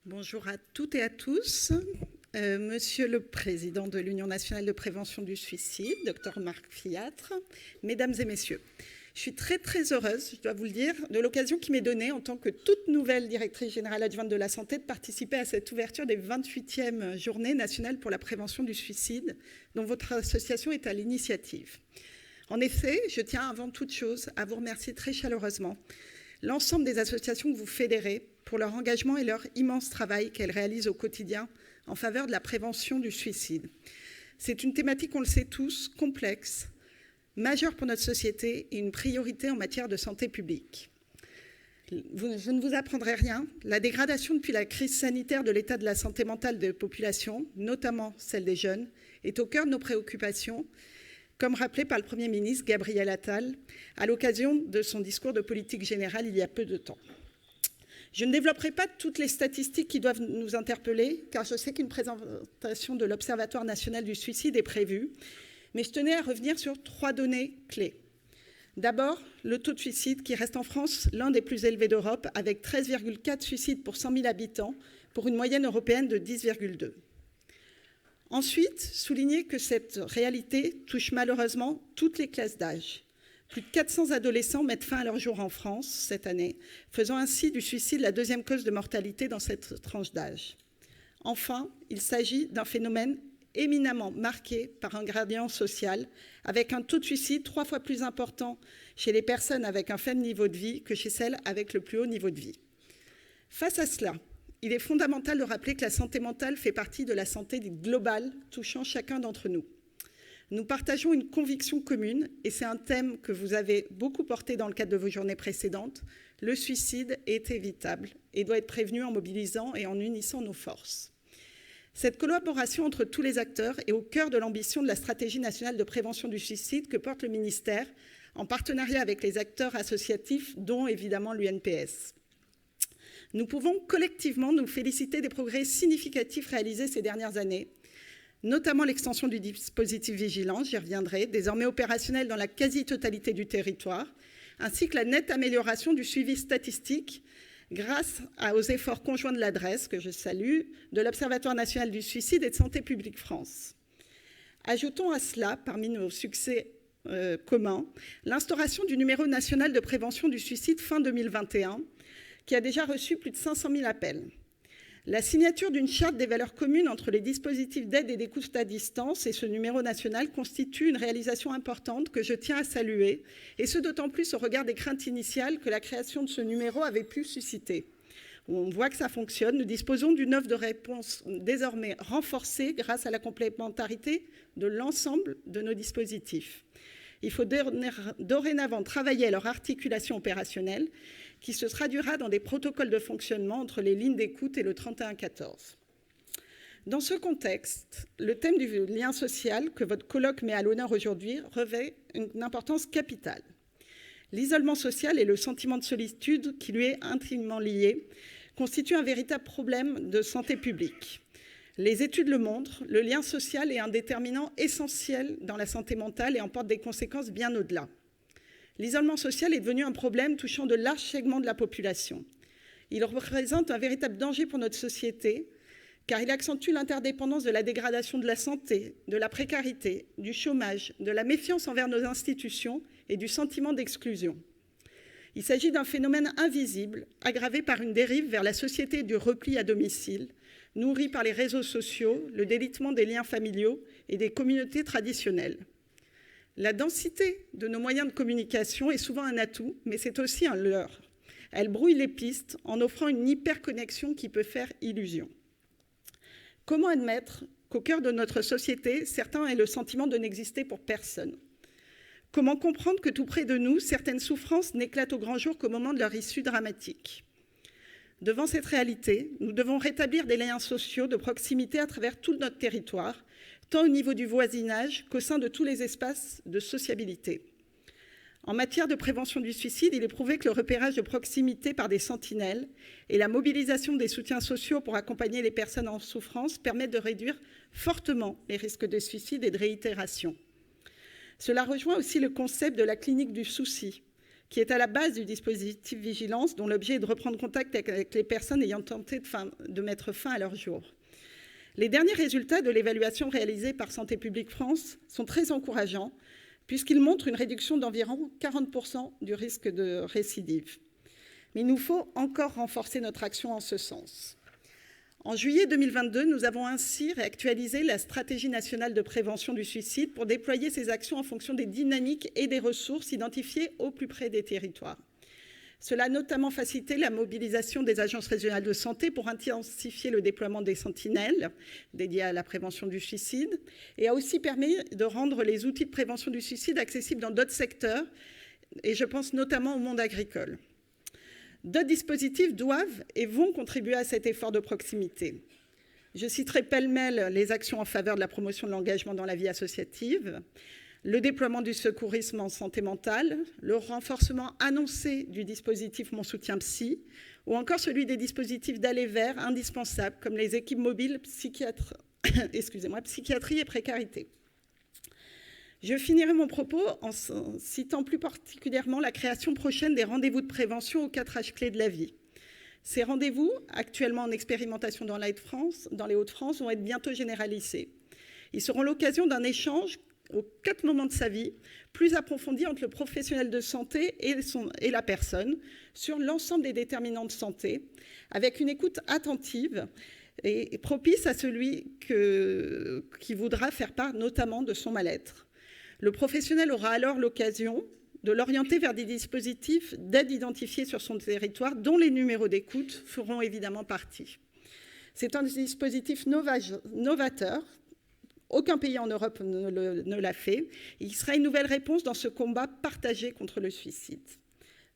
Bonjour à toutes et à tous. Monsieur le Président de l'Union nationale de prévention du suicide, Dr Marc Fiatre, Mesdames et Messieurs, je suis très heureuse, je dois vous le dire, de l'occasion qui m'est donnée en tant que toute nouvelle directrice générale adjointe de la santé de participer à cette ouverture des 28e Journées nationales pour la prévention du suicide dont votre association est à l'initiative. En effet, je tiens avant toute chose à vous remercier très chaleureusement l'ensemble des associations que vous fédérez pour leur engagement et leur immense travail qu'elles réalisent au quotidien en faveur de la prévention du suicide. C'est une thématique, on le sait tous, complexe, majeure pour notre société et une priorité en matière de santé publique. Je ne vous apprendrai rien, la dégradation depuis la crise sanitaire de l'état de la santé mentale des populations, notamment celle des jeunes, est au cœur de nos préoccupations, comme rappelé par le Premier ministre Gabriel Attal à l'occasion de son discours de politique générale il y a peu de temps. Je ne développerai pas toutes les statistiques qui doivent nous interpeller, car je sais qu'une présentation de l'Observatoire national du suicide est prévue, mais je tenais à revenir sur 3 données clés. D'abord, le taux de suicide qui reste en France l'un des plus élevés d'Europe, avec 13,4 suicides pour 100 000 habitants, pour une moyenne européenne de 10,2. Ensuite, souligner que cette réalité touche malheureusement toutes les classes d'âge. Plus de 400 adolescents mettent fin à leur jour en France cette année, faisant ainsi du suicide la 2e cause de mortalité dans cette tranche d'âge. Enfin, il s'agit d'un phénomène éminemment marqué par un gradient social, avec un taux de suicide 3 fois plus important chez les personnes avec un faible niveau de vie que chez celles avec le plus haut niveau de vie. Face à cela, il est fondamental de rappeler que la santé mentale fait partie de la santé globale touchant chacun d'entre nous. Nous partageons une conviction commune, et c'est un thème que vous avez beaucoup porté dans le cadre de vos journées précédentes. Le suicide est évitable et doit être prévenu en mobilisant et en unissant nos forces. Cette collaboration entre tous les acteurs est au cœur de l'ambition de la stratégie nationale de prévention du suicide que porte le ministère, en partenariat avec les acteurs associatifs, dont évidemment l'UNPS. Nous pouvons collectivement nous féliciter des progrès significatifs réalisés ces dernières années, notamment l'extension du dispositif vigilance, j'y reviendrai, désormais opérationnel dans la quasi-totalité du territoire, ainsi que la nette amélioration du suivi statistique grâce aux efforts conjoints de l'adresse, que je salue, de l'Observatoire national du suicide et de Santé publique France. Ajoutons à cela, parmi nos succès communs, l'instauration du numéro national de prévention du suicide fin 2021, qui a déjà reçu plus de 500 000 appels. La signature d'une charte des valeurs communes entre les dispositifs d'aide et d'écoute à distance et ce numéro national constitue une réalisation importante que je tiens à saluer, et ce d'autant plus au regard des craintes initiales que la création de ce numéro avait pu susciter. On voit que ça fonctionne. Nous disposons d'une offre de réponse désormais renforcée grâce à la complémentarité de l'ensemble de nos dispositifs. Il faut dorénavant travailler à leur articulation opérationnelle, qui se traduira dans des protocoles de fonctionnement entre les lignes d'écoute et le 3114. Dans ce contexte, le thème du lien social que votre colloque met à l'honneur aujourd'hui revêt une importance capitale. L'isolement social et le sentiment de solitude qui lui est intimement lié constituent un véritable problème de santé publique. Les études le montrent, le lien social est un déterminant essentiel dans la santé mentale et emporte des conséquences bien au-delà. L'isolement social est devenu un problème touchant de larges segments de la population. Il représente un véritable danger pour notre société, car il accentue l'interdépendance de la dégradation de la santé, de la précarité, du chômage, de la méfiance envers nos institutions et du sentiment d'exclusion. Il s'agit d'un phénomène invisible, aggravé par une dérive vers la société du repli à domicile, nourrie par les réseaux sociaux, le délitement des liens familiaux et des communautés traditionnelles. La densité de nos moyens de communication est souvent un atout, mais c'est aussi un leurre. Elle brouille les pistes en offrant une hyperconnexion qui peut faire illusion. Comment admettre qu'au cœur de notre société, certains aient le sentiment de n'exister pour personne ? Comment comprendre que tout près de nous, certaines souffrances n'éclatent au grand jour qu'au moment de leur issue dramatique ? Devant cette réalité, nous devons rétablir des liens sociaux de proximité à travers tout notre territoire, tant au niveau du voisinage qu'au sein de tous les espaces de sociabilité. En matière de prévention du suicide, il est prouvé que le repérage de proximité par des sentinelles et la mobilisation des soutiens sociaux pour accompagner les personnes en souffrance permettent de réduire fortement les risques de suicide et de réitération. Cela rejoint aussi le concept de la clinique du souci, qui est à la base du dispositif Vigilance, dont l'objet est de reprendre contact avec les personnes ayant tenté de mettre fin à leur jour. Les derniers résultats de l'évaluation réalisée par Santé publique France sont très encourageants, puisqu'ils montrent une réduction d'environ 40% du risque de récidive. Mais il nous faut encore renforcer notre action en ce sens. En juillet 2022, nous avons ainsi réactualisé la stratégie nationale de prévention du suicide pour déployer ces actions en fonction des dynamiques et des ressources identifiées au plus près des territoires. Cela a notamment facilité la mobilisation des agences régionales de santé pour intensifier le déploiement des sentinelles dédiées à la prévention du suicide et a aussi permis de rendre les outils de prévention du suicide accessibles dans d'autres secteurs, et je pense notamment au monde agricole. D'autres dispositifs doivent et vont contribuer à cet effort de proximité. Je citerai pêle-mêle les actions en faveur de la promotion de l'engagement dans la vie associative, le déploiement du secourisme en santé mentale, le renforcement annoncé du dispositif Mon soutien psy, ou encore celui des dispositifs d'aller vers indispensables, comme les équipes mobiles psychiatrie et précarité. Je finirai mon propos en citant plus particulièrement la création prochaine des rendez-vous de prévention aux 4 âges clés de la vie. Ces rendez-vous, actuellement en expérimentation dans les Hauts-de-France, vont être bientôt généralisés. Ils seront l'occasion d'un échange aux 4 moments de sa vie, plus approfondi entre le professionnel de santé et la personne, sur l'ensemble des déterminants de santé, avec une écoute attentive et propice à celui qui voudra faire part notamment de son mal-être. Le professionnel aura alors l'occasion de l'orienter vers des dispositifs d'aide identifiés sur son territoire, dont les numéros d'écoute feront évidemment partie. C'est un dispositif novateur. Aucun pays en Europe ne l'a fait. Il sera une nouvelle réponse dans ce combat partagé contre le suicide.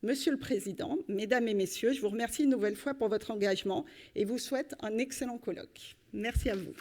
Monsieur le Président, Mesdames et Messieurs, je vous remercie une nouvelle fois pour votre engagement et vous souhaite un excellent colloque. Merci à vous.